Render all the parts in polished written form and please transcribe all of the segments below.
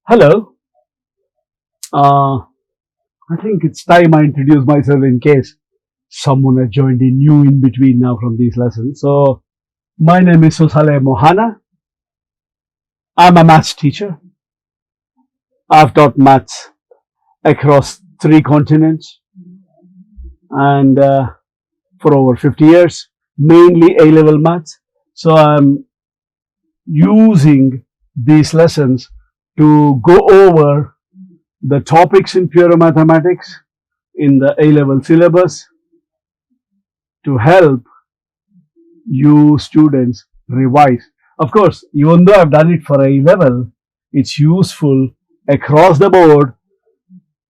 Hello. Uh, I think it's time I introduce myself in case someone has joined in new in between now from these lessons. So, my name is Sosale Mohana. I'm a maths teacher. I've taught maths across 3 continents and for over 50 years, mainly A level maths. So, I'm using these lessons to go over the topics in pure mathematics in the A level syllabus to help you students revise. Of course, even though I've done it for A level, it's useful across the board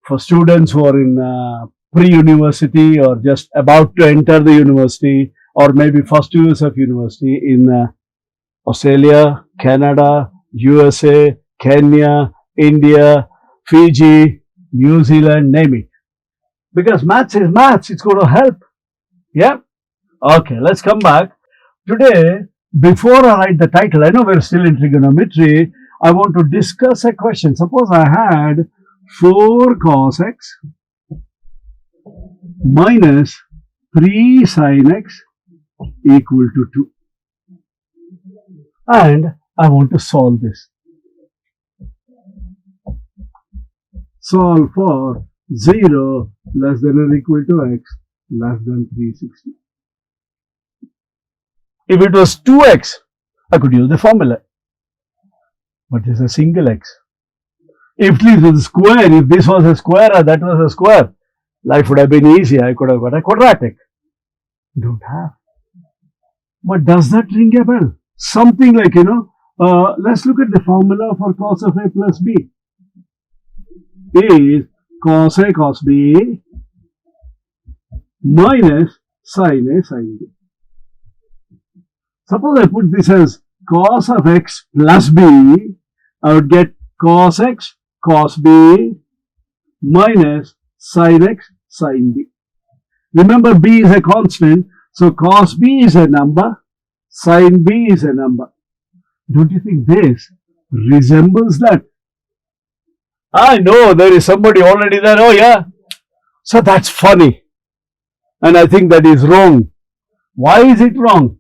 for students who are in pre-university or just about to enter the university or maybe first 2 years of university in Australia, Canada, USA, Kenya, India, Fiji, New Zealand, name it. Because maths is maths, it's going to help. Yeah? Okay, let's come back. Today, before I write the title, I know we're still in trigonometry. I want to discuss a question. Suppose I had 4 cos x minus 3 sin x equal to 2. And I want to solve this. Solve for 0 less than or equal to x less than 360. If it was 2x, I could use the formula. But it's a single x. If this was a square, if this was a square or that was a square, life would have been easy. I could have got a quadratic. Don't have. But does that ring a bell? Something like, let's look at the formula for cos of a plus b. Is cos a cos b minus sin a sin b. Suppose I put this as cos of x plus b, I would get cos x cos b minus sin x sin b. Remember, b is a constant, so cos b is a number, sin b is a number. Don't you think this resembles that? I know there is somebody already there. Oh, yeah. So that's funny. And I think that is wrong. Why is it wrong?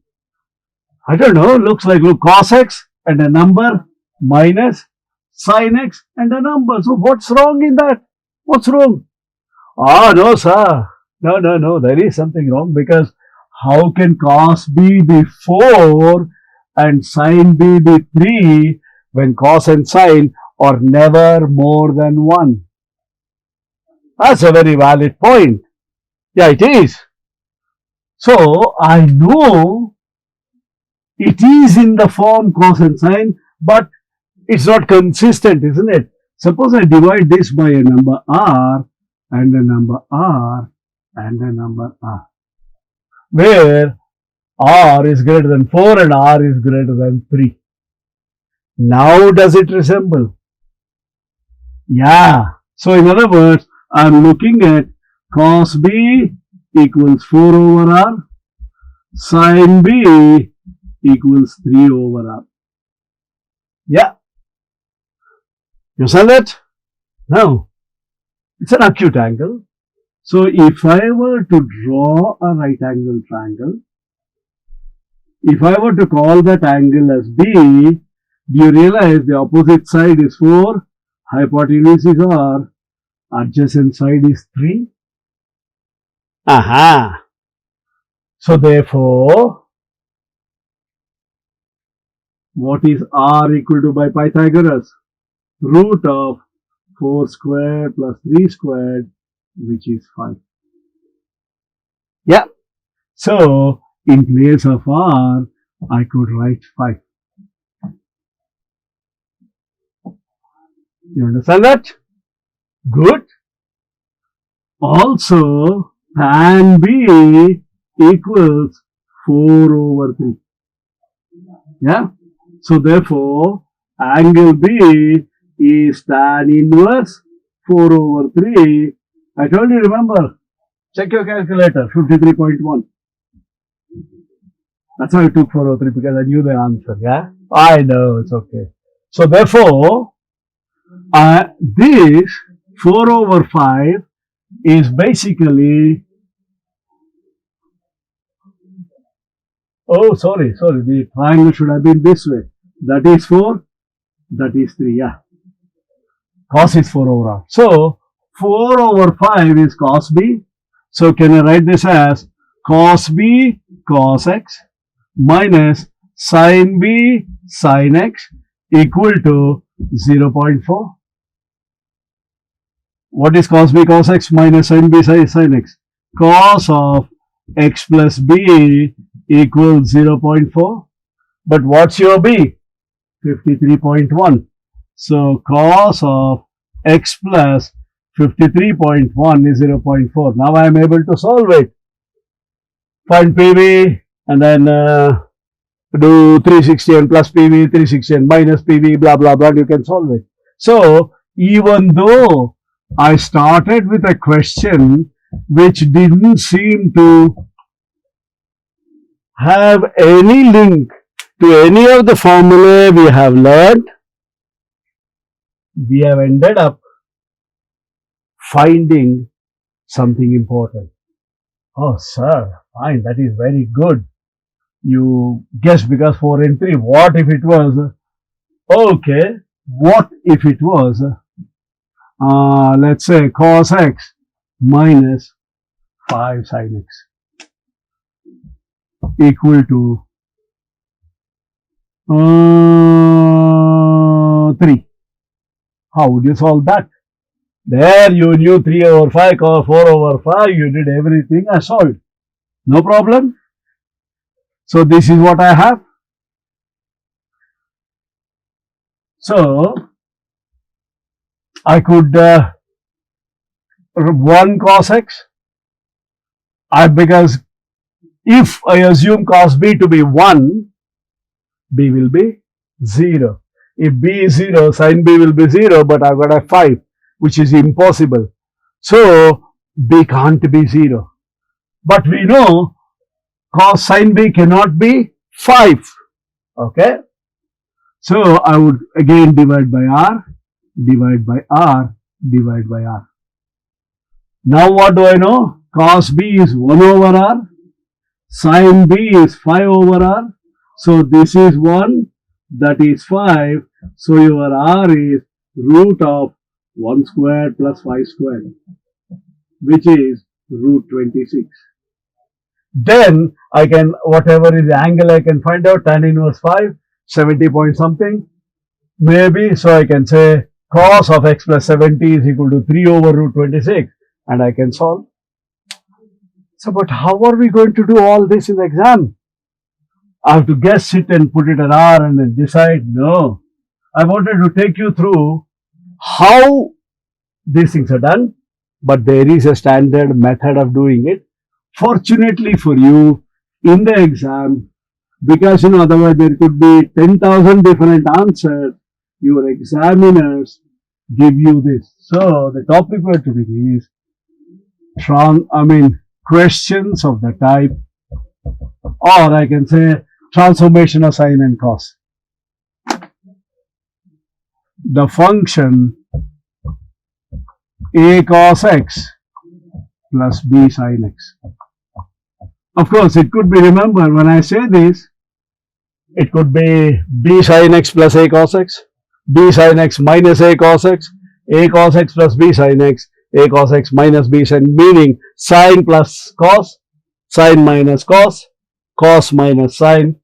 I don't know. Looks like, look, cos x and a number minus sin x and a number. So what's wrong in that? What's wrong? Ah, no, sir. No. There is something wrong because how can cos b be 4 and sin b be 3 when cos and sin are never more than 1? That's a very valid point. Yeah, it is. So I know it is in the form cos and sin, but it's not consistent, isn't it? Suppose I divide this by a number r and a number r and a number r, where r is greater than 4 and r is greater than 3. Now does it resemble? Yeah. So in other words, I'm looking at cos b equals 4 over r, sin b equals 3 over r. Yeah. You saw that? Now, it's an acute angle. So if I were to draw a right angle triangle, if I were to call that angle as B, do you realize the opposite side is 4, hypotenuse is r, adjacent side is 3? Aha! So therefore, what is r equal to by Pythagoras? Root of 4 squared plus 3 squared, which is 5. Yeah. So, in place of r, I could write 5. You understand that? Good. Also, tan b equals 4 over 3. Yeah. So, therefore, angle b is tan inverse 4 over 3. I told you, remember, check your calculator, 53.1. That's why I took 403 because I knew the answer, yeah? I know, it's okay. So therefore, This 4 over 5 is basically, oh, sorry, the triangle should have been this way. That is 4, that is 3, yeah. Cos is 4 over r. So, 4 over 5 is cos b. So, can I write this as cos b cos x minus sin b sin x equal to 0.4? What is cos b cos x minus sin b sin x? Cos of x plus b equals 0.4. But what's your b? 53.1. So cos of x plus 53.1 is 0.4. Now I am able to solve it. Find PV and then do 360 and plus PV, 360 and minus PV, blah blah blah. You can solve it. So even though I started with a question which didn't seem to have any link to any of the formulae we have learned, we have ended up finding something important. Oh, sir, fine, that is very good. You guessed because 4 and 3. What if it was? Okay, what if it was, let's say, cos x minus 5 sin x equal to 3. How would you solve that? There you knew 3 over 5, 4 over 5, you did everything, I solved. No problem. So this is what I have. So I could 1 cos x, because if I assume cos b to be 1, b will be 0. If b is 0, sin b will be 0, but I've got a 5, which is impossible. So b can't be 0. But we know cos sin b cannot be 5. Okay? So I would again divide by r, divide by r, divide by r. Now what do I know? Cos b is 1 over r, sin b is 5 over r. So this is 1, that is 5. So your r is root of 1 squared plus 5 squared, which is root 26. Then I can, whatever is the angle I can find out, tan inverse 5, 70 point something, maybe. So I can say cos of x plus 70 is equal to 3 over root 26, and I can solve. So, but how are we going to do all this in the exam? I have to guess it and put it at r and then decide? No. I wanted to take you through how these things are done, but there is a standard method of doing it. Fortunately for you, in the exam, because otherwise there could be 10,000 different answers, your examiners give you this. So the topic we're doing is questions of the type, or I can say transformation of sine and cos. The function aCosx plus bSinx. Of course, it could be, remember, when I say this, it could be bSinx plus aCosx, bSinx minus aCosx, aCosx plus bSinx, aCosx minus bSin, meaning sine plus cos, sine minus cos, cos minus sine,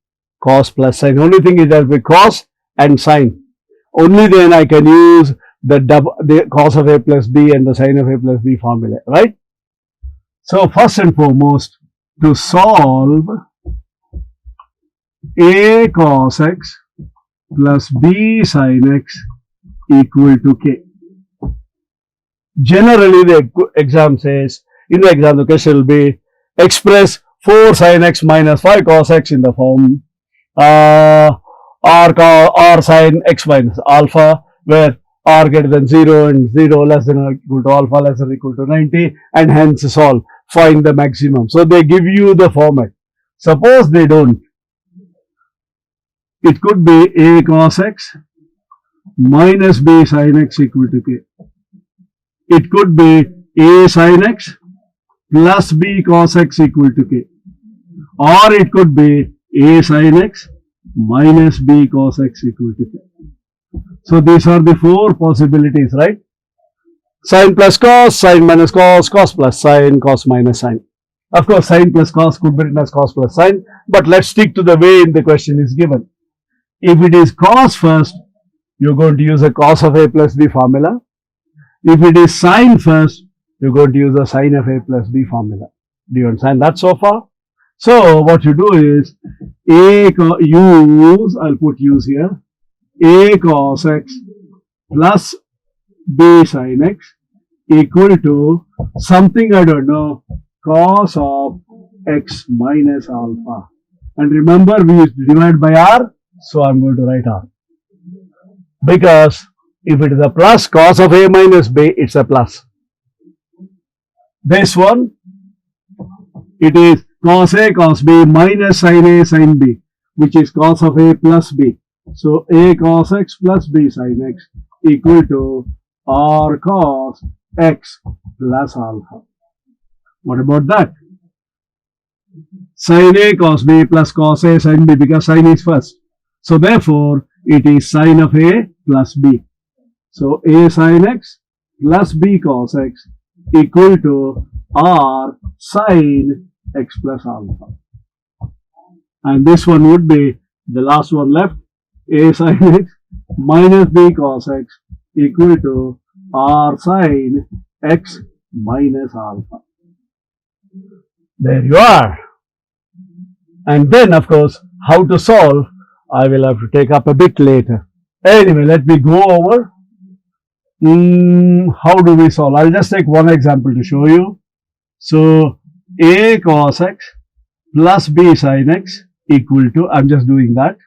cos plus sine. Only thing is that with cos and sine, only then I can use the cos of a plus b and the sine of a plus b formula, right? So first and foremost, to solve aCosx plus bSinx equal to k. Generally, the exam says, in the exam, the question will be express 4 sin x minus 5 cos x in the form r sin x minus alpha, where r greater than 0 and 0 less than or equal to alpha less than or equal to 90, and hence solve, find the maximum. So they give you the format. Suppose they don't. It could be aCosx minus b sine x equal to k. It could be a sine x plus b cos x equal to k. Or it could be a sine x minus b cos x equal to k. So these are the four possibilities, right? Sine plus cos, sine minus cos, cos plus sine, cos minus sine. Of course, sine plus cos could be written as cos plus sine, but let's stick to the way the question is given. If it is cos first, you're going to use a cos of a plus b formula. If it is sine first, you're going to use a sine of a plus b formula. Do you understand that so far? So what you do is I'll put use here, a cos x plus b sine x equal to something I don't know, cos of x minus alpha. And remember, we used to divide by r, so I'm going to write r. Because if it is a plus, cos of a minus b, it's a plus. This one, it is cos a cos b minus sin a sin b, which is cos of a plus b. So a cos x plus b sin x equal to r cos x plus alpha. What about that? Sin a cos b plus cos a sin b, because sin is first. So therefore, it is sin of a plus b. So a sin x plus b cos x equal to r sin x plus alpha. And this one would be the last one left, a sin x minus b cos x equal to r sin x minus alpha. There you are. And then, of course, how to solve, I will have to take up a bit later. Anyway, let me go over. How do we solve? I'll just take one example to show you. So, a cos x plus b sin x equal to, I'm just doing that.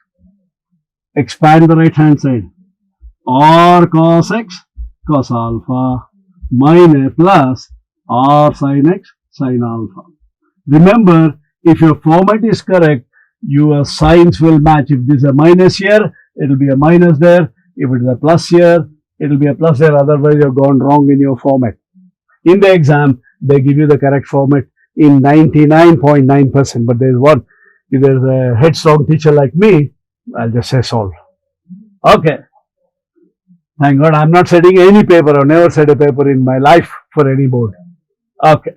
Expand the right hand side. R cos x cos alpha minus plus r sin x sin alpha. Remember, if your format is correct, your signs will match. If there's a minus here, it will be a minus there. If it is a plus here, it will be a plus there. Otherwise, you've gone wrong in your format. In the exam, they give you the correct format in 99.9%. But there's one, if there's a headstrong teacher like me, I'll just say solve. Okay. Thank God I'm not setting any paper. I've never set a paper in my life for any board. Okay.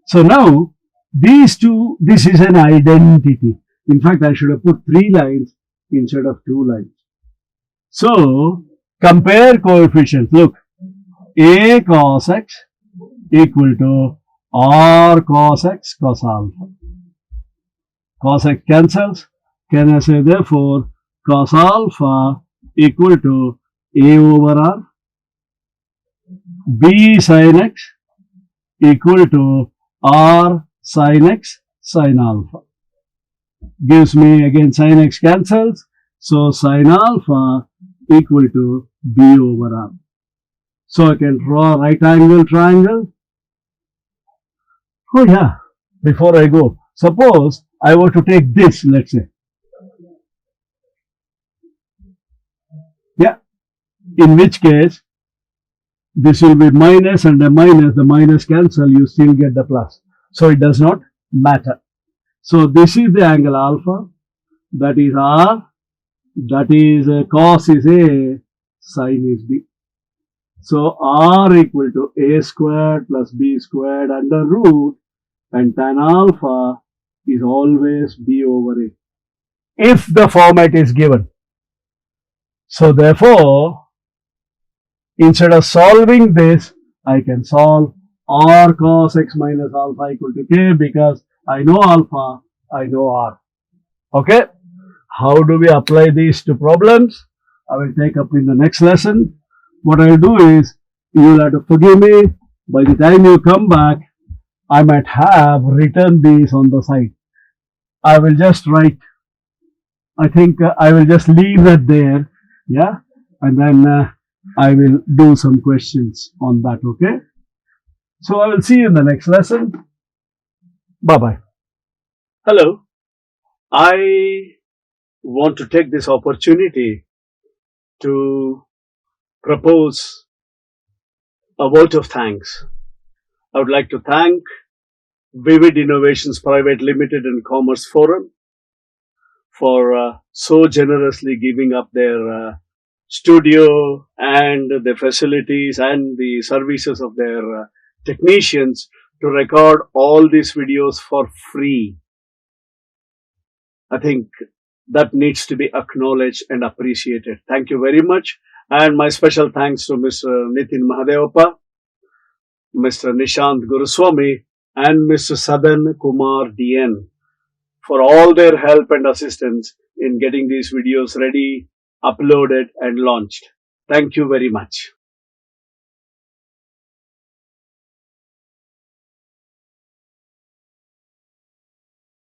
So now, these two, this is an identity. In fact, I should have put 3 lines instead of 2 lines. So, compare coefficients. Look, a cos x equal to r cos x cos alpha. Cos x cancels. Can I say therefore cos alpha equal to a over r? B sin x equal to r sin x sin alpha. Gives me again sin x cancels. So sin alpha equal to b over r. So I can draw a right angle triangle. Oh yeah, before I go, suppose I were to take this, let's say. Yeah, in which case, this will be minus and a minus, the minus cancel, you still get the plus. So it does not matter. So this is the angle alpha, that is r, that is cos is a, sin is b. So r equal to a squared plus b squared under root, and tan alpha is always b over a, if the format is given. So therefore, instead of solving this, I can solve r cos x minus alpha equal to k, because I know alpha, I know r. Okay? How do we apply these to problems? I will take up in the next lesson. What I will do is, you will have to forgive me, by the time you come back, I might have written these on the side. I will just write, I think I will just leave that there, yeah, and then I will do some questions on that, okay? So I will see you in the next lesson. Bye-bye. Hello. I want to take this opportunity to propose a vote of thanks. I would like to thank Vivid Innovations Private Limited and Commerce Forum for so generously giving up their studio and the facilities and the services of their technicians to record all these videos for free. I think that needs to be acknowledged and appreciated. Thank you very much. And my special thanks to Mr. Nitin Mahadevappa, Mr. Nishant Guruswamy, and Mr. Sadan Kumar DN for all their help and assistance in getting these videos ready, uploaded, and launched. Thank you very much.